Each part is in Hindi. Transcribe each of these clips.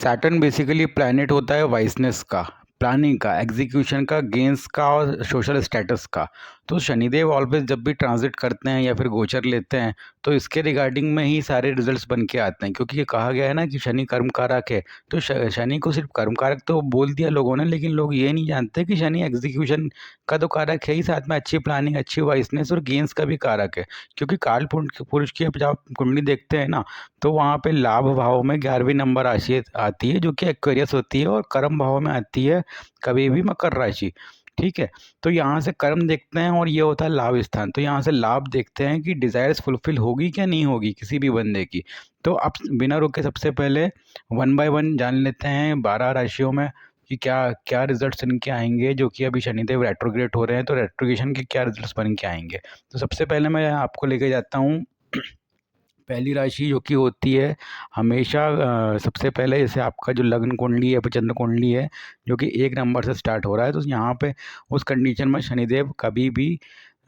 सैटर्न बेसिकली प्लैनेट होता है वाइसनेस का, प्लानिंग का, एग्जीक्यूशन का, गेन्स का और सोशल स्टेटस का। तो शनिदेव ऑलवेज जब भी ट्रांजिट करते हैं या फिर गोचर लेते हैं तो इसके रिगार्डिंग में ही सारे रिजल्ट्स बन के आते हैं, क्योंकि ये कहा गया है ना कि शनि कर्म कारक है। तो शनि को सिर्फ कर्म कारक तो बोल दिया लोगों ने, लेकिन लोग ये नहीं जानते कि शनि एग्जीक्यूशन का तो कारक है ही, साथ में अच्छी प्लानिंग, अच्छी वाइसनेस और गेन्स का भी कारक है। क्योंकि काल पुरुष की जब आप कुंडली देखते हैं ना, तो वहाँ पे लाभ भाव में 11वीं नंबर राशि आती है जो कि एक्वेरियस होती है, और कर्म भाव में आती है कभी भी मकर राशि। ठीक है। तो यहाँ से कर्म देखते हैं और ये होता है लाभ स्थान। तो यहाँ से लाभ देखते हैं कि डिजायर्स फुलफिल होगी क्या नहीं होगी किसी भी बंदे की। तो अब बिना रुके सबसे पहले वन बाय वन जान लेते हैं 12 राशियों में कि क्या क्या रिजल्ट्स इनके आएंगे, जो कि अभी शनिदेव रेट्रोग्रेड हो रहे हैं, तो रेट्रोगेशन के क्या रिजल्ट्स बन के आएंगे। तो सबसे पहले मैं आपको लेके जाता हूँ पहली राशि जो कि होती है हमेशा, सबसे पहले जैसे आपका जो लग्न कुंडली है, चंद्र कुंडली है, जो कि 1 नंबर से स्टार्ट हो रहा है, तो यहाँ पे उस कंडीशन में शनिदेव कभी भी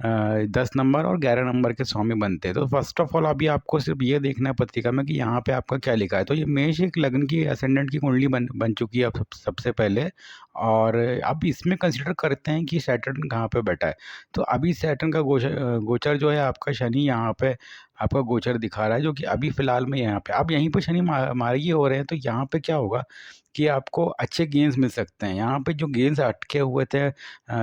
10 नंबर और 11 नंबर के स्वामी बनते हैं। तो फर्स्ट ऑफ ऑल अभी आपको सिर्फ ये देखना है पत्रिका में कि यहाँ पे आपका क्या लिखा है। तो ये मेष एक लग्न की असेंडेंट की कुंडली बन चुकी है अब सबसे पहले। और अब इसमें कंसिडर करते हैं कि सैटर्न कहाँ पे बैठा है। तो अभी सैटर्न का गोचर जो है आपका शनि यहाँ पे आपका गोचर दिखा रहा है, जो कि अभी फ़िलहाल में यहाँ पे अब यहीं पे शनि मार्गी हो रहे हैं। तो यहाँ पे क्या होगा कि आपको अच्छे गेन्स मिल सकते हैं। यहाँ पे जो गेन्स अटके हुए थे,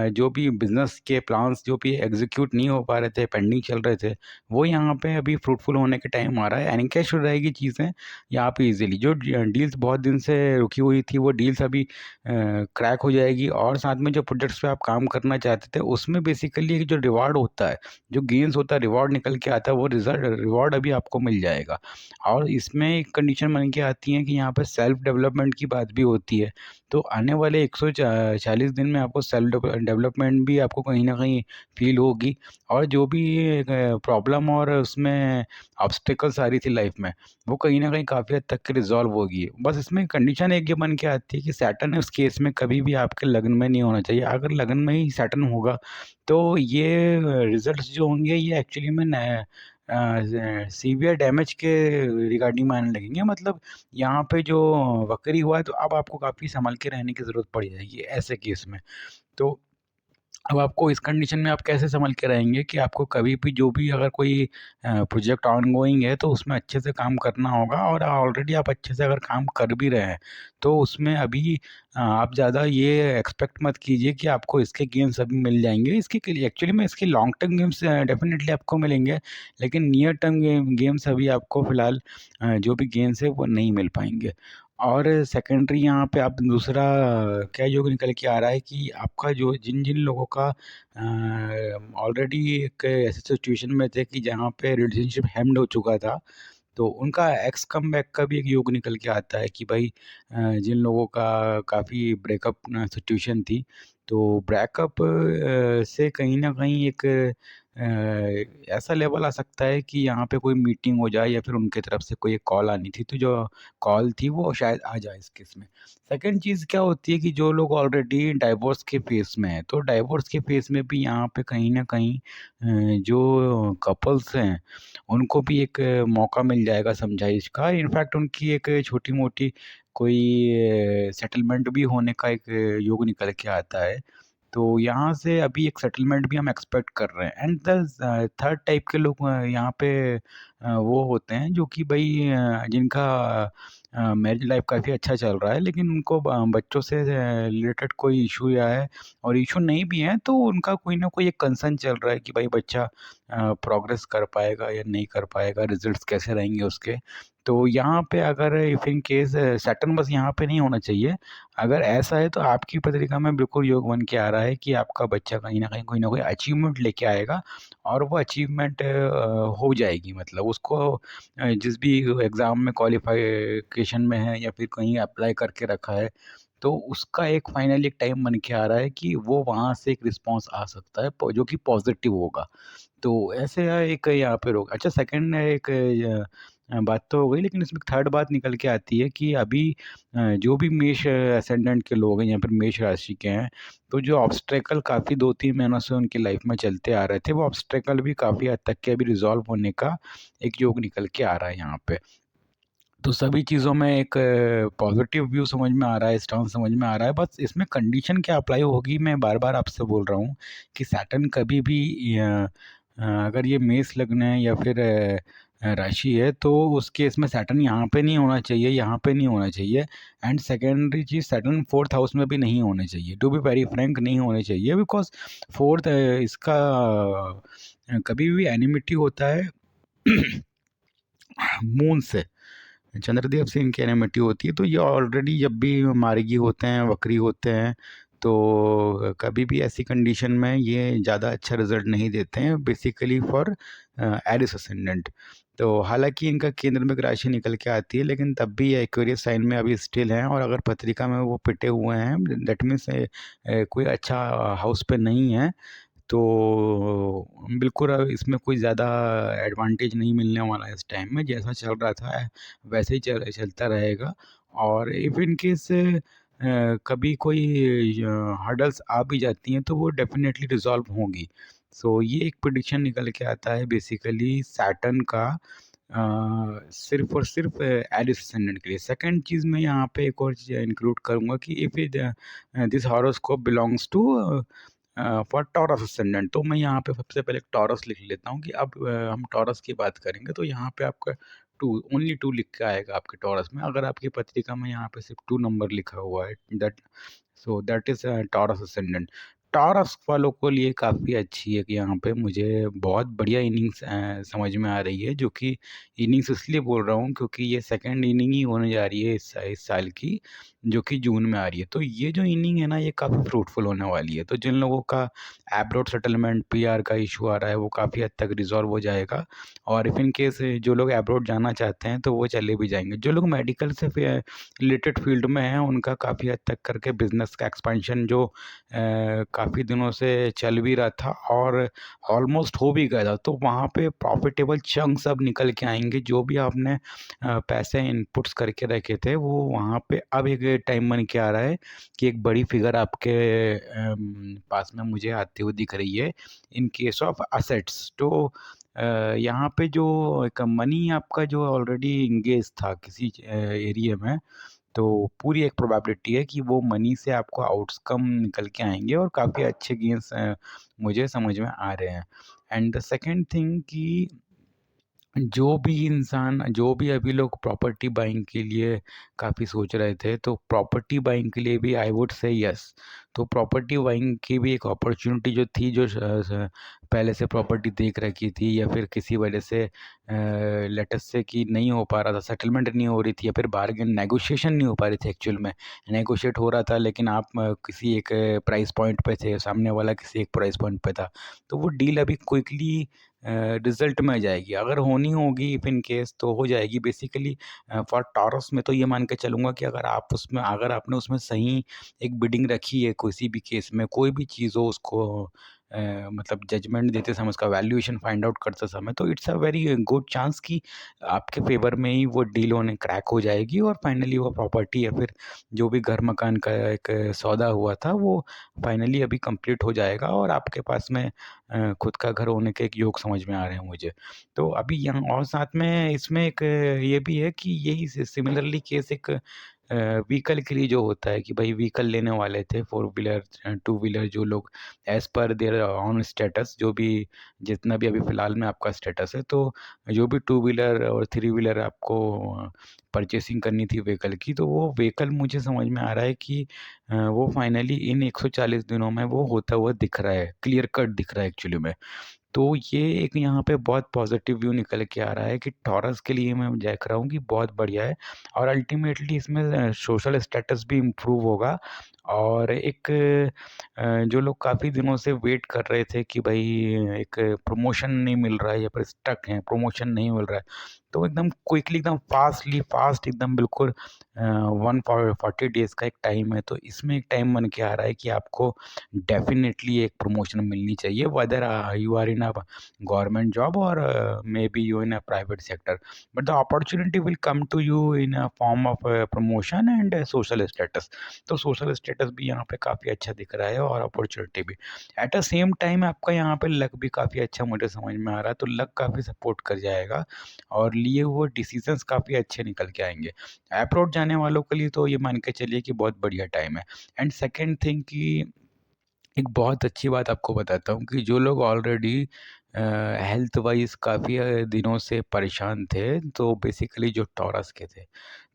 जो भी बिजनेस के प्लान्स जो भी एग्जीक्यूट नहीं हो पा रहे थे, पेंडिंग चल रहे थे, वो यहाँ पे अभी फ्रूटफुल होने के टाइम आ रहा है। एनकैश हो रहेगी चीज़ें यहाँ पे इजीली। जो डील्स बहुत दिन से रुकी हुई थी, वो डील्स अभी क्रैक हो जाएगी। और साथ में जो प्रोजेक्ट्स पे आप काम करना चाहते थे, उसमें बेसिकली जो रिवार्ड होता है, जो गेन्स होता है, रिवॉर्ड निकल के आता है, वो रिवॉर्ड अभी आपको मिल जाएगा। और इसमें एक कंडीशन बन के आती है कि यहाँ पर सेल्फ डेवलपमेंट की बात भी होती है। तो आने वाले 140 दिन में आपको सेल्फ डेवलपमेंट भी आपको कहीं ना कहीं फील होगी। और जो भी प्रॉब्लम और उसमें ऑब्स्टेकल्स आ रही थी लाइफ में, वो कहीं ना कहीं काफ़ी हद तक रिजॉल्व होगी। बस इसमें कंडीशन एक ये बन के आती है कि सैटर्न उस केस में कभी भी आपके लगन में नहीं होना चाहिए। अगर लगन में ही सैटर्न होगा तो ये रिजल्ट्स जो होंगे ये एक्चुअली में सीवियर डैमेज के रिगार्डिंग में आने लगेंगे। मतलब यहाँ पे जो वक्री हुआ है, तो अब आपको काफ़ी संभल के रहने की ज़रूरत पड़ जाएगी ऐसे केस में। तो अब आपको इस कंडीशन में आप कैसे संभल के रहेंगे कि आपको कभी भी जो भी अगर कोई प्रोजेक्ट ऑनगोइंग है तो उसमें अच्छे से काम करना होगा। और ऑलरेडी आप अच्छे से अगर काम कर भी रहे हैं तो उसमें अभी आप ज़्यादा ये एक्सपेक्ट मत कीजिए कि आपको इसके गेम्स अभी मिल जाएंगे। इसके लिए एक्चुअली में इसके लॉन्ग टर्म गेम्स डेफिनेटली आपको मिलेंगे, लेकिन नियर टर्म गेम्स अभी आपको फ़िलहाल जो भी गेम्स है वो नहीं मिल पाएंगे। और सेकेंडरी यहाँ पे आप दूसरा क्या योग निकल के आ रहा है कि आपका जो जिन जिन लोगों का ऑलरेडी एक ऐसे सिचुएशन में थे कि जहाँ पे रिलेशनशिप हेम्ड हो चुका था, तो उनका एक्स कम बैक का भी एक योग निकल के आता है कि भाई जिन लोगों का काफ़ी ब्रेकअप सिचुएशन थी, तो ब्रेकअप से कहीं ना कहीं एक ऐसा लेवल आ सकता है कि यहाँ पे कोई मीटिंग हो जाए या फिर उनके तरफ से कोई एक कॉल आनी थी, तो जो कॉल थी वो शायद आ जाए इस केस में। सेकंड चीज़ क्या होती है कि जो लोग ऑलरेडी डाइवोर्स के फेस में हैं, तो डाइवोर्स के फेस में भी यहाँ पे कहीं ना कहीं जो कपल्स हैं उनको भी एक मौका मिल जाएगा समझाइश का। इनफैक्ट उनकी एक छोटी मोटी कोई सेटलमेंट भी होने का एक योग निकल के आता है। तो यहाँ से अभी एक सेटलमेंट भी हम एक्सपेक्ट कर रहे हैं। एंड द थर्ड टाइप के लोग यहाँ पे वो होते हैं जो कि भाई जिनका मैरिज लाइफ काफ़ी अच्छा चल रहा है, लेकिन उनको बच्चों से रिलेटेड कोई इशू या है, और इशू नहीं भी है तो उनका कोई ना कोई एक कंसर्न चल रहा है कि भाई बच्चा प्रोग्रेस कर पाएगा या नहीं कर पाएगा, रिजल्ट्स कैसे रहेंगे उसके। तो यहाँ पे अगर इफ़ इन केस सैटर्न बस यहाँ पे नहीं होना चाहिए। अगर ऐसा है तो आपकी पत्रिका में बिल्कुल योग बन के आ रहा है कि आपका बच्चा कहीं न कहीं कोई ना कोई अचीवमेंट लेके आएगा, और वो अचीवमेंट हो जाएगी। मतलब उसको जिस भी एग्ज़ाम में क्वालिफ़िकेशन में है या फिर कहीं अप्लाई करके रखा है, तो उसका एक फाइनली एक टाइम बन के आ रहा है कि वो वहाँ से एक रिस्पॉन्स आ सकता है जो कि पॉज़िटिव होगा। तो ऐसे एक यहाँ पे रोक अच्छा सेकंड एक बात तो हो गई, लेकिन इसमें थर्ड बात निकल के आती है कि अभी जो भी मेष असेंडेंट के लोग हैं या फिर मेष राशि के हैं, तो जो ऑब्स्टेकल काफ़ी 2-3 महीनों से उनकी लाइफ में चलते आ रहे थे, वो ऑब्स्टेकल भी काफ़ी हद तक के अभी रिज़ॉल्व होने का एक योग निकल के आ रहा है यहाँ पे। तो सभी चीज़ों में एक पॉजिटिव व्यू समझ में आ रहा है, स्टांस समझ में आ रहा है। बस इसमें कंडीशन क्या अप्लाई होगी, मैं बार-बार आपसे बोल रहा हूँ कि सैटर्न कभी भी अगर ये मेष लग्न है या फिर राशि है, तो उस केस में सैटर्न यहाँ पे नहीं होना चाहिए, यहाँ पे नहीं होना चाहिए। And secondary cheese, Saturn 4th house में भी नहीं होने चाहिए। टू बी वेरी फ्रैंक, नहीं होने चाहिए, बिकॉज़ 4th इसका कभी भी एनिमिटी होता है मून से। चंद्रदेव से इनकी एनिमिटी होती है, तो ये ऑलरेडी जब भी मार्गी होते हैं, वक्री होते हैं, तो कभी भी ऐसी कंडीशन में ये ज़्यादा अच्छा रिजल्ट नहीं देते हैं, बेसिकली फॉर एरिस असेंडेंट। तो हालांकि इनका केंद्र में एक राशि निकल के आती है, लेकिन तब भी ये एक्वेरियस साइन में अभी स्टिल हैं, और अगर पत्रिका में वो पिटे हुए हैं, दैट मीन्स कोई अच्छा हाउस पे नहीं है। तो बिल्कुल इसमें कोई ज़्यादा एडवांटेज नहीं मिलने वाला है इस टाइम में। जैसा चल रहा था वैसे ही चलता रहेगा। और इफ़ इन केस कभी कोई हर्डल्स आ भी जाती हैं, तो वो डेफिनेटली रिजॉल्व होंगी। सो ये एक प्रिडिक्शन निकल के आता है बेसिकली सैटर्न का, सिर्फ और सिर्फ एलिस असेंडेंट के लिए। सेकंड चीज़ मैं यहाँ पे एक और चीज़ इंक्लूड करूँगा कि if it this horoscope belongs to for Taurus ascendant, तो मैं यहाँ पे सबसे पहले टॉरस लिख लेता हूँ कि अब हम टॉरस की बात करेंगे, तो यहाँ पे आपका टू, ओनली टू लिख के आएगा आपके टॉरस में। अगर आपकी पत्रिका में यहाँ पे सिर्फ 2 नंबर लिखा हुआ है, that is taurus ascendant. Taurus वालों को लिए काफ़ी अच्छी है कि यहाँ पे मुझे बहुत बढ़िया इनिंग्स समझ में आ रही है, जो कि इनिंग्स इसलिए बोल रहा हूँ क्योंकि ये सेकंड इनिंग ही होने जा रही है इस साल की, जो कि जून में आ रही है। तो ये जो इनिंग है ना, ये काफ़ी फ्रूटफुल होने वाली है। तो जिन लोगों का एब्रॉड सेटलमेंट, पीआर का इशू आ रहा है, वो काफ़ी हद तक रिज़ॉल्व हो जाएगा। और इफ़ इन केस जो लोग एब्रॉड जाना चाहते हैं, तो वो चले भी जाएँगे। जो लोग मेडिकल से रिलेटेड फील्ड में हैं, उनका काफ़ी हद तक करके बिज़नेस का एक्सपेंशन जो काफ़ी दिनों से चल भी रहा था और ऑलमोस्ट हो भी गया था, तो वहाँ पे प्रॉफिटेबल चंक्स अब निकल के आएँगे। जो भी आपने पैसे इनपुट्स करके रखे थे, वो वहाँ पे अब एक टाइम बन के आ रहा है कि एक बड़ी फिगर आपके पास में मुझे आती हुई दिख रही है इन केस ऑफ असेट्स। तो यहाँ पे जो एक मनी आपका जो ऑलरेडी इंगेज था किसी एरिया में, तो पूरी एक प्रोबेबिलिटी है कि वो मनी से आपको आउटकम निकल के आएँगे और काफ़ी अच्छे गेन्स मुझे समझ में आ रहे हैं। एंड द सेकंड थिंग कि जो भी इंसान, जो भी अभी लोग प्रॉपर्टी बाइंग के लिए काफ़ी सोच रहे थे, तो प्रॉपर्टी बाइंग के लिए भी आई वुड से यस। तो प्रॉपर्टी बाइंग की भी एक अपॉर्चुनिटी जो थी, जो पहले से प्रॉपर्टी देख रखी थी या फिर किसी वजह से लेट अस से कि नहीं हो पा रहा था, सेटलमेंट नहीं हो रही थी, या फिर बार्गेन नेगोशिएशन नहीं हो पा रही थी, एक्चुअल में नेगोशिएट हो रहा था लेकिन आप किसी एक प्राइस पॉइंट पे थे, सामने वाला किसी एक प्राइस पॉइंट पे था, तो वो डील अभी क्विकली रिजल्ट में जाएगी। अगर होनी होगी इफ इन केस, तो हो जाएगी बेसिकली। फॉर टॉरस में तो ये मान के चलूँगा कि अगर आपने उसमें सही एक बिडिंग रखी है, किसी भी केस में कोई भी चीज़ हो, उसको मतलब जजमेंट देते समय, उसका वैल्यूएशन फाइंड आउट करते समय, तो it's a very good chance कि आपके फेवर में ही वो डील होने क्रैक हो जाएगी और फाइनली वो प्रॉपर्टी या फिर जो भी घर मकान का एक सौदा हुआ था, वो फाइनली अभी कंप्लीट हो जाएगा और आपके पास में खुद का घर होने के एक योग समझ में आ रहे हैं मुझे। तो अभी यहाँ और साथ में इसमें एक ये भी है कि यही सिमिलरली केस एक व्हीकल के लिए जो होता है कि भाई व्हीकल लेने वाले थे, 4 व्हीलर, 2 व्हीलर, जो लोग as per there on status, जो भी जितना भी अभी फ़िलहाल में आपका स्टेटस है, तो जो भी 2 व्हीलर और 3 व्हीलर आपको परचेसिंग करनी थी व्हीकल की, तो वो व्हीकल मुझे समझ में आ रहा है कि वो फाइनली इन 140 दिनों में वो होता हुआ दिख रहा है, क्लियर कट दिख रहा है एक्चुअली में। तो ये एक यहाँ पे बहुत पॉजिटिव व्यू निकल के आ रहा है कि टॉरस के लिए मैं देख रहा हूँ कि बहुत बढ़िया है, और अल्टीमेटली इसमें सोशल स्टेटस भी इम्प्रूव होगा। और एक जो लोग काफ़ी दिनों से वेट कर रहे थे कि भाई एक प्रमोशन नहीं मिल रहा है या फिर स्टक हैं, प्रमोशन नहीं मिल रहा है, तो एकदम क्विकली, एकदम फास्ट, एकदम बिल्कुल 140 डेज़ का एक टाइम है, तो इसमें एक टाइम बन के आ रहा है कि आपको डेफ़िनेटली एक प्रमोशन मिलनी चाहिए, whether you are in a government job और may be you in a private sector, but the opportunity will come to you in a form of promotion and social status. तो सोशल स्टेटस भी यहाँ पे काफ़ी अच्छा दिख रहा है और अपॉर्चुनिटी भी। एट द सेम टाइम आपका यहाँ पे लक भी काफ़ी अच्छा मुझे समझ में आ रहा है, तो लक काफ़ी सपोर्ट कर जाएगा और लिए हुए डिसीजंस काफ़ी अच्छे निकल के आएंगे। अब्रॉड जाने वालों के लिए तो ये मान के चलिए कि बहुत बढ़िया टाइम है। एंड सेकेंड थिंग कि एक बहुत अच्छी बात आपको बताता हूँ कि जो लोग ऑलरेडी हेल्थ वाइज काफ़ी दिनों से परेशान थे, तो बेसिकली जो टॉरस के थे,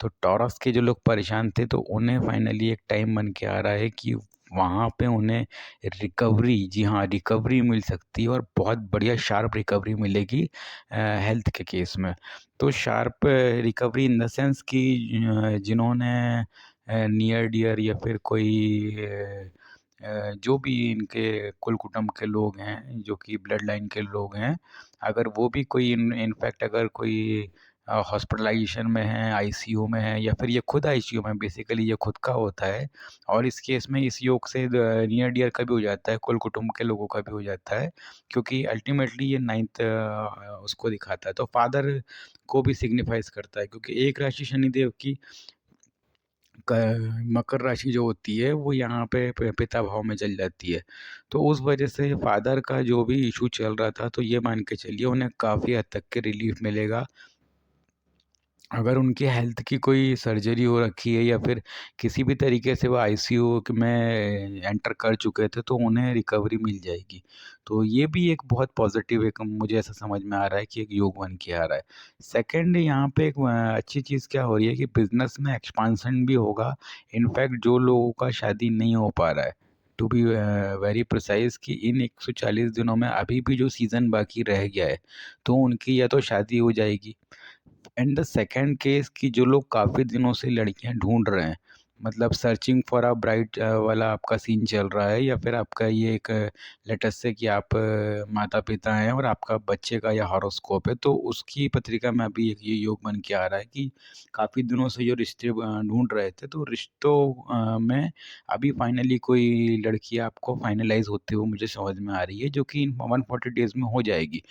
तो टॉरस के जो लोग परेशान थे तो उन्हें फाइनली एक टाइम बन के आ रहा है कि वहाँ पे उन्हें रिकवरी, जी हाँ, रिकवरी मिल सकती है और बहुत बढ़िया शार्प रिकवरी मिलेगी हेल्थ के केस में। तो sharp recovery in the sense कि जिन्होंने नियर डियर या फिर कोई जो भी इनके कुल कुटुंब के लोग हैं, जो कि ब्लड लाइन के लोग हैं, अगर वो भी कोई इनफैक्ट अगर कोई हॉस्पिटलाइजेशन में है, आईसीयू में है, या फिर ये खुद आईसीयू में, बेसिकली ये खुद का होता है और इस केस में इस योग से नियर डियर का भी हो जाता है, कुल कुटुंब के लोगों का भी हो जाता है, क्योंकि अल्टीमेटली ये नाइन्थ उसको दिखाता है, तो फादर को भी सिग्निफाइज करता है, क्योंकि एक राशि शनिदेव की मकर राशि जो होती है वो यहाँ पे पिता भाव में चल जाती है। तो उस वजह से फादर का जो भी इशू चल रहा था, तो ये मान के चलिए उन्हें काफ़ी हद तक के रिलीफ मिलेगा। अगर उनकी हेल्थ की कोई सर्जरी हो रखी है या फिर किसी भी तरीके से वो आईसीयू में एंटर कर चुके थे, तो उन्हें रिकवरी मिल जाएगी। तो ये भी एक बहुत पॉजिटिव, एक मुझे ऐसा समझ में आ रहा है कि एक योग बन के आ रहा है। सेकंड, यहाँ पे एक अच्छी चीज़ क्या हो रही है कि बिजनेस में एक्सपांसन भी होगा। इनफैक्ट जो लोगों का शादी नहीं हो पा रहा है, टू बी वेरी प्रिसाइज, कि इन 140 दिनों में अभी भी जो सीज़न बाकी रह गया है, तो उनकी या तो शादी हो जाएगी। एंड द सेकंड केस कि जो लोग काफ़ी दिनों से लड़कियां ढूंढ रहे हैं, मतलब सर्चिंग फॉर अ ब्राइट वाला आपका सीन चल रहा है, या फिर आपका ये एक लेटेस्ट से कि आप माता पिता हैं और आपका बच्चे का या हॉरोस्कोप है, तो उसकी पत्रिका में अभी एक ये योग बन के आ रहा है कि काफ़ी दिनों से जो रिश्ते ढूंढ रहे थे, तो रिश्तों में अभी फाइनली कोई लड़की आपको फाइनलाइज होते हुए मुझे समझ में आ रही है, जो कि इन 140 डेज में हो जाएगी।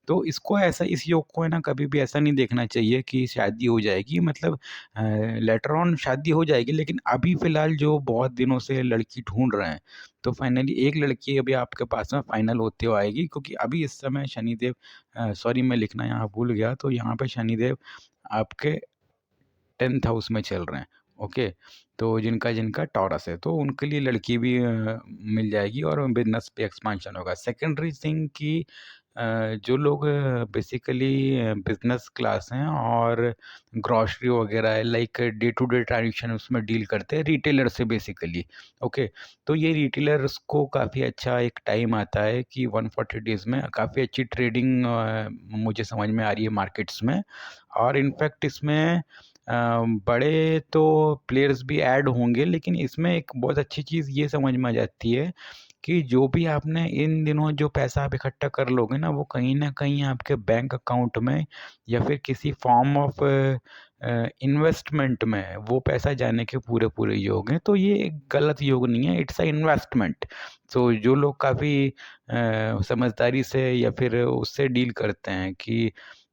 तो इसको ऐसा, इस योग को है ना, कभी भी ऐसा नहीं देखना चाहिए कि शादी हो जाएगी, मतलब लेटर ऑन शादी हो जाएगी, लेकिन अभी फ़िलहाल जो बहुत दिनों से लड़की ढूँढ रहे हैं, तो फाइनली एक लड़की अभी आपके पास में फाइनल होते हुए आएगी, क्योंकि अभी इस समय शनिदेव, सॉरी मैं लिखना यहाँ भूल गया, तो यहाँ पे शनिदेव आपके 10th हाउस में चल रहे हैं। ओके, तो जिनका जिनका टॉरस है, तो उनके लिए लड़की भी मिल जाएगी और बिजनेस पे एक्सपांशन होगा। सेकेंडरी थिंग कि जो लोग बेसिकली बिजनेस क्लास हैं और ग्रॉसरी वगैरह है, like day to day transaction उसमें डील करते हैं, रिटेलर से बेसिकली। ओके, तो ये रिटेलर्स को काफ़ी अच्छा एक टाइम आता है कि 140 डेज में काफ़ी अच्छी ट्रेडिंग मुझे समझ में आ रही है मार्केट्स में। और इनफैक्ट इसमें बड़े तो प्लेयर्स भी ऐड होंगे, लेकिन इसमें एक बहुत अच्छी चीज़ ये समझ में आ जाती है कि जो भी आपने इन दिनों जो पैसा आप इकट्ठा कर लोगे ना, वो कहीं न कहीं आपके बैंक अकाउंट में या फिर किसी फॉर्म ऑफ इन्वेस्टमेंट में वो पैसा जाने के पूरे-पूरे योग हैं। तो ये एक गलत योग नहीं है, इट्स अ इन्वेस्टमेंट। सो जो लोग काफ़ी समझदारी से या फिर उससे डील करते हैं कि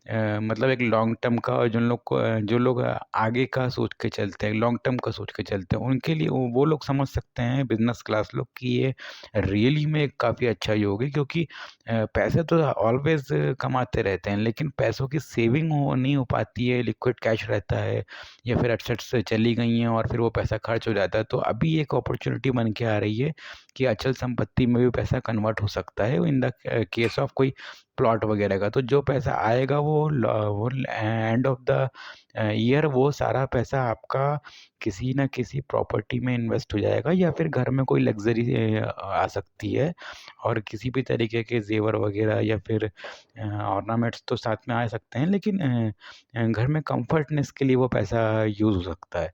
मतलब एक लॉन्ग टर्म का, और जो लोग आगे का सोच के चलते हैं, लॉन्ग टर्म का सोच के चलते हैं, उनके लिए वो लोग समझ सकते हैं, बिजनेस क्लास लोग, कि ये रियली में काफ़ी अच्छा योग है, क्योंकि पैसे तो ऑलवेज कमाते रहते हैं, लेकिन पैसों की सेविंग नहीं हो पाती है, लिक्विड कैश रहता है, या फिर एसेट्स चली गई हैं और फिर वो पैसा खर्च हो जाता है। तो अभी एक अपॉर्चुनिटी बन के आ रही है कि अचल संपत्ति में भी पैसा कन्वर्ट हो सकता है इन द केस ऑफ कोई प्लॉट वगैरह का। तो जो पैसा आएगा वो एंड ऑफ द ईयर वो सारा पैसा आपका किसी न किसी प्रॉपर्टी में इन्वेस्ट हो जाएगा, या फिर घर में कोई लग्ज़री आ सकती है, और किसी भी तरीके के ज़ेवर वगैरह या फिर ऑर्नामेंट्स तो साथ में आ सकते हैं, लेकिन घर में कम्फर्टनेस के लिए वो पैसा यूज़ हो सकता है।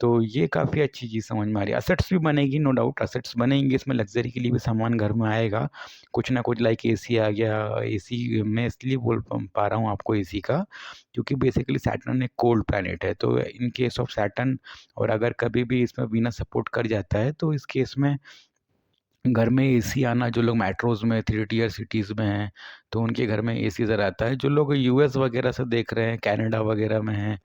तो ये काफ़ी अच्छी चीज़ समझ में आ रही है। असेट्स भी बनेगी, नो डाउट असेट्स बनेंगी, इसमें लग्ज़री के लिए भी सामान घर में आएगा। कुछ ना कुछ, लाइक एसी आ गया, एसी मैं इसलिए बोल पा रहा हूँ आपको एसी का, क्योंकि बेसिकली सैटर्न एक कोल्ड प्लैनेट है, तो इन केस ऑफ सैटर्न, और अगर कभी भी इसमें वीनस सपोर्ट कर जाता है, तो इस केस में घर में एसी आना, जो लोग मेट्रोज़ में 3 टियर सिटीज़ में हैं, तो उनके घर में एसी ज़रा आता है। जो लोग यूएस वगैरह से देख रहे हैं, कनाडा वगैरह में हैं,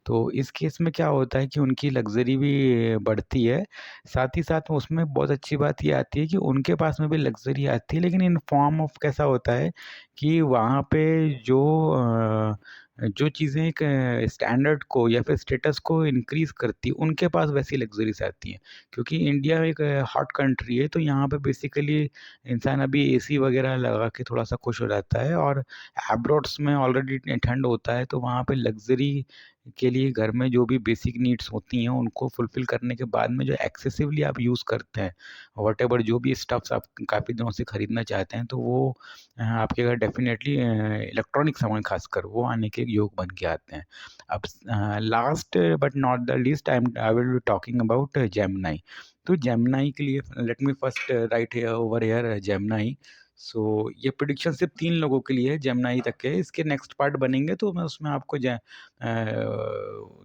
तो इस केस में क्या होता है कि उनकी लग्ज़री भी बढ़ती है, साथ ही साथ उसमें बहुत अच्छी बात ये आती है कि उनके पास में भी लग्ज़री आती है, लेकिन इन फ़ॉर्म ऑफ कैसा होता है कि वहाँ पे जो चीज़ें एक स्टैंडर्ड को या फिर स्टेटस को इंक्रीज़ करती है, उनके पास वैसी लग्ज़रीज़ आती हैं। क्योंकि इंडिया एक हॉट कंट्री है, तो यहाँ पे बेसिकली इंसान अभी एसी वग़ैरह लगा के थोड़ा-सा खुश हो जाता है, और अब्रॉड्स में ऑलरेडी ठंड होता है, तो वहाँ पे लग्ज़री के लिए घर में जो भी बेसिक नीड्स होती हैं, उनको फुलफ़िल करने के बाद में जो एक्सेसिवली आप यूज़ करते हैं, व्हाटएवर जो भी स्टफ्स आप काफ़ी दिनों से खरीदना चाहते हैं, तो वो आपके घर डेफ़िनेटली इलेक्ट्रॉनिक सामान ख़ासकर वो आने के योग बन के आते हैं। अब last but not the least I will be talking about Gemini. तो जेमिनी के लिए let me first write here over here Gemini. So ये प्रेडिक्शन सिर्फ 3 लोगों के लिए है, जेमिनी तक के। इसके नेक्स्ट पार्ट बनेंगे तो मैं उसमें आपको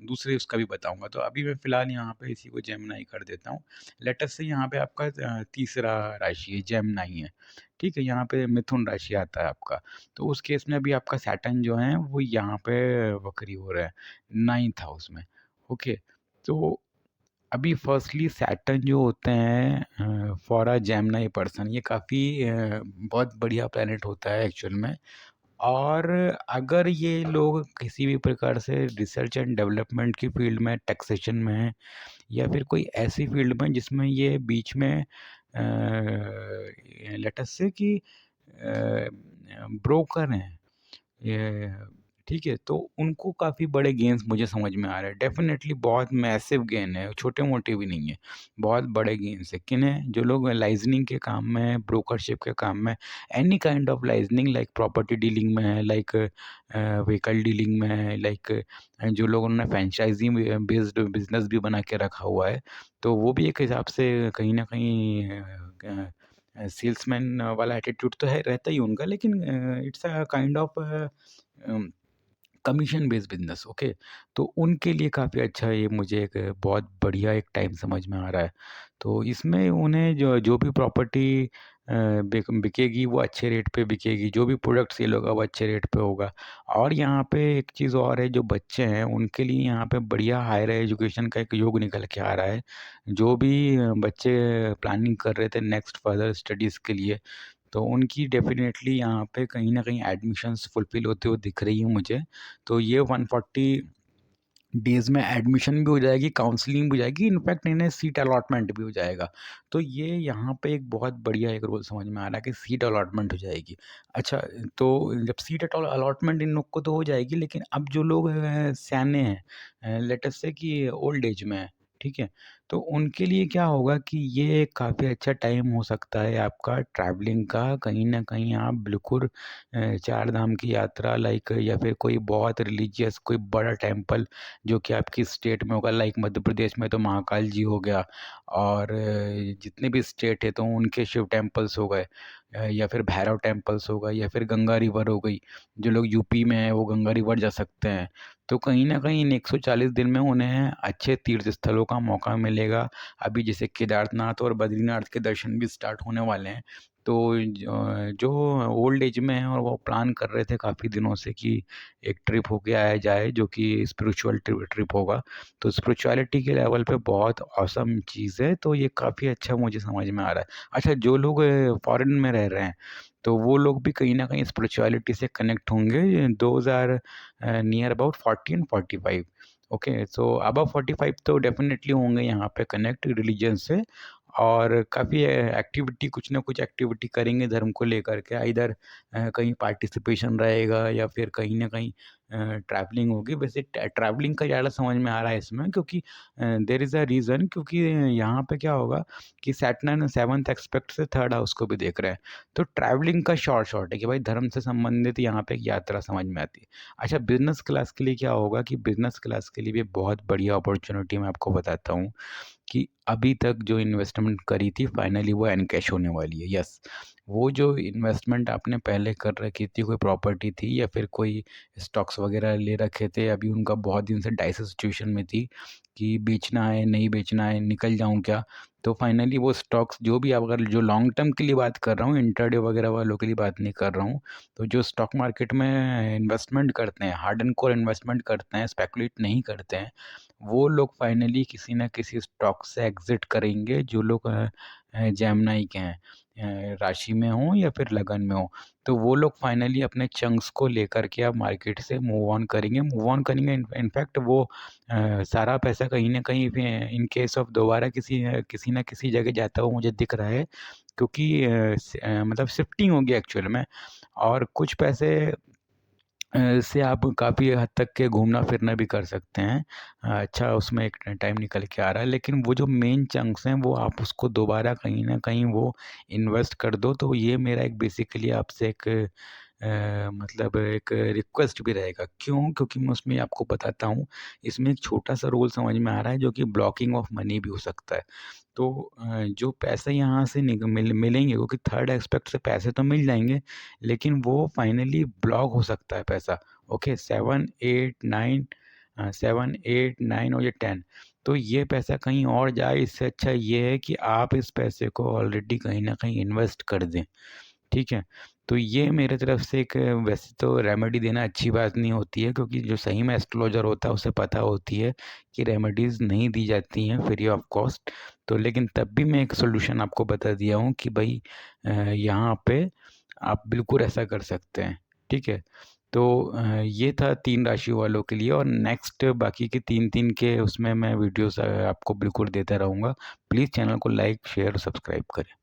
दूसरे उसका भी बताऊँगा। तो अभी मैं फ़िलहाल यहाँ पे इसी को जेमिनी कर देता हूँ। लेट अस से यहाँ पे आपका तीसरा राशि है, जेमिनी है। ठीक है? यहाँ पे मिथुन राशि आता है आपका। तो उस केस में अभी आपका सैटर्न जो है वो यहाँ पे वक्री हो रहा है, 9th हाउस में। ओके? तो अभी फर्स्टली सैटर्न जो होते हैं फॉर अ जेमिनी पर्सन, ये काफ़ी बहुत बढ़िया प्लैनेट होता है एक्चुअल में। और अगर ये लोग किसी भी प्रकार से रिसर्च एंड डेवलपमेंट की फील्ड में, टैक्सेशन में हैं, या फिर कोई ऐसी फील्ड में जिसमें ये बीच में लेट अस से कि ब्रोकर हैं, ये ठीक है, तो उनको काफ़ी बड़े गेन्स मुझे समझ में आ रहे हैं। डेफ़िनेटली बहुत मैसिव गेन है, छोटे-मोटे भी नहीं है, बहुत बड़े गेन्स है। किन्हें? जो लोग लाइज़निंग के काम में हैं, ब्रोकरशिप के काम में, any kind of liaisoning, like property dealing में है, लाइक व्हीकल डीलिंग में है, लाइक जो लोगों ने फ्रेंचाइज़ी में बेस्ड बिज़नेस भी बना के रखा हुआ है, तो वो भी एक हिसाब से कहीं न कहीं सेल्समैन वाला एटीट्यूड तो है, रहता ही उनका, लेकिन it's a kind of um, commission based business. Okay? तो उनके लिए काफ़ी अच्छा ये मुझे एक बहुत बढ़िया एक टाइम समझ में आ रहा है। तो इसमें उन्हें जो जो भी प्रॉपर्टी बिकेगी वो अच्छे रेट पे बिकेगी, जो भी प्रोडक्ट सेल होगा वो अच्छे रेट पे होगा। और यहाँ पे एक चीज़ और है, जो बच्चे हैं उनके लिए यहाँ पे बढ़िया हायर एजुकेशन का एक योग निकल के आ रहा है। जो भी बच्चे प्लानिंग कर रहे थे नेक्स्ट फर्दर स्टडीज़ के लिए, तो उनकी डेफ़िनेटली यहाँ पे कहीं न कहीं एडमिशन्स फुलफ़िल होते हुए दिख रही हैं मुझे। तो ये 140 डेज़ में एडमिशन भी हो जाएगी, काउंसलिंग भी हो जाएगी, इनफैक्ट इन्हें सीट अलॉटमेंट भी हो जाएगा। तो ये यहाँ पे एक बहुत बढ़िया एक रोल समझ में आ रहा है कि सीट अलॉटमेंट हो जाएगी। अच्छा, तो जब सीट अलॉटमेंट इन लोग को तो हो जाएगी, लेकिन अब जो लोग सयाने हैं, लेट अस से कि ओल्ड एज में हैं, ठीक है? तो उनके लिए क्या होगा कि ये काफ़ी अच्छा टाइम हो सकता है आपका ट्रैवलिंग का। कहीं न कहीं आप बिल्कुल चार धाम की यात्रा, लाइक, या फिर कोई बहुत रिलीजियस कोई बड़ा टेम्पल जो कि आपकी स्टेट में होगा, लाइक मध्य प्रदेश में तो महाकाल जी हो गया, और जितने भी स्टेट है तो उनके शिव टेम्पल्स हो गए, या फिर भैरव टेम्पल्स हो गए, या फिर गंगा रिवर हो गई। जो लोग यूपी में हैं वो गंगा रिवर जा सकते हैं। तो कहीं न कहीं इन 140 दिन में उन्हें अच्छे तीर्थ स्थलों का मौका मिलेगा। अभी जैसे केदारनाथ और बद्रीनाथ के दर्शन भी स्टार्ट होने वाले हैं। तो जो ओल्ड एज में हैं और वो प्लान कर रहे थे काफ़ी दिनों से कि एक ट्रिप होके आया जाए, जो कि स्पिरिचुअल ट्रिप होगा। तो स्पिरिचुअलिटी के लेवल पे बहुत ऑसम चीज़ है, तो ये काफ़ी अच्छा मुझे समझ में आ रहा है। अच्छा, जो लोग फॉरेन में रह रहे हैं, तो वो लोग भी कहीं न कहीं स्पिरिचुअलिटी से कनेक्ट होंगे। Those are near about 40 and 45। Okay, so above 45 तो डेफ़िनेटली होंगे यहाँ पे कनेक्ट रिलीजन से, और काफ़ी एक्टिविटी, कुछ ना कुछ एक्टिविटी करेंगे धर्म को लेकर के। आइदर कहीं पार्टिसिपेशन रहेगा, या फिर कहीं न कहीं ट्रैवलिंग होगी। वैसे ट्रैवलिंग का ज़्यादा समझ में आ रहा है इसमें, क्योंकि देयर इज़ अ रीज़न, क्योंकि यहाँ पे क्या होगा कि सैटर्न 7th एस्पेक्ट से 3rd हाउस को भी देख रहे हैं। तो ट्रैवलिंग का शॉर्ट है कि भाई धर्म से संबंधित यहाँ पे एक यात्रा समझ में आती है। अच्छा, बिज़नेस क्लास के लिए क्या होगा कि बिज़नेस क्लास के लिए भी बहुत बढ़िया अपॉर्च्युनिटी मैं आपको बताता हूँ कि अभी तक जो इन्वेस्टमेंट करी थी फाइनली वो एनकैश होने वाली है। यस, वो जो इन्वेस्टमेंट आपने पहले कर रखी थी, कोई प्रॉपर्टी थी या फिर कोई स्टॉक्स वगैरह ले रखे थे, अभी उनका बहुत दिन से डाइस सिचुएशन में थी कि बेचना है नहीं बेचना है, निकल जाऊं क्या, तो फाइनली वो स्टॉक्स जो भी, आप अगर जो लॉन्ग टर्म के लिए बात कर रहा हूँ, इंटरडे वगैरह वालों के लिए बात नहीं कर रहा हूँ, तो जो स्टॉक मार्केट में इन्वेस्टमेंट करते हैं, हार्ड एंड कोर इन्वेस्टमेंट करते हैं, स्पेकुलेट नहीं करते हैं, वो लोग फाइनली किसी ना किसी स्टॉक से एग्जिट करेंगे, जो लोग जेमिनी के हैं, राशि में हो या फिर लगन में हो, तो वो लोग फाइनली अपने चंक्स को लेकर के अब मार्केट से मूव ऑन करेंगे। इनफैक्ट वो सारा पैसा कहीं ना कहीं इन केस ऑफ दोबारा किसी ना किसी जगह जाता हुआ मुझे दिख रहा है, क्योंकि मतलब शिफ्टिंग होगी एक्चुअल में, और कुछ पैसे से आप काफ़ी हद तक के घूमना फिरना भी कर सकते हैं। अच्छा उसमें एक टाइम निकल के आ रहा है, लेकिन वो जो मेन चंक्स हैं वो आप उसको दोबारा कहीं ना कहीं वो इन्वेस्ट कर दो। तो ये मेरा एक बेसिकली आपसे एक मतलब एक रिक्वेस्ट भी रहेगा। क्यों? क्योंकि मैं उसमें आपको बताता हूँ, इसमें एक छोटा सा रोल समझ में आ रहा है, जो कि ब्लॉकिंग ऑफ मनी भी हो सकता है। तो जो पैसे यहाँ से मिलेंगे, क्योंकि थर्ड एस्पेक्ट से पैसे तो मिल जाएंगे, लेकिन वो फाइनली ब्लॉक हो सकता है पैसा। ओके, 7 8 9 और ये 10, तो ये पैसा कहीं और जाए, इससे अच्छा ये है कि आप इस पैसे को ऑलरेडी कहीं ना कहीं इन्वेस्ट कर दें। ठीक है, तो ये मेरे तरफ से एक, वैसे तो रेमेडी देना अच्छी बात नहीं होती है, क्योंकि जो सही में एस्ट्रोलॉजर होता है उसे पता होती है कि रेमेडीज़ नहीं दी जाती हैं फ्री ऑफ कॉस्ट। तो लेकिन तब भी मैं एक सोल्यूशन आपको बता दिया हूँ कि भाई यहाँ पे आप बिल्कुल ऐसा कर सकते हैं। ठीक है, तो ये था 3 राशि वालों के लिए, और नेक्स्ट बाकी के 3 3 के उसमें मैं वीडियोस आपको बिल्कुल देता रहूँगा। प्लीज़ चैनल को लाइक शेयर और सब्सक्राइब करें।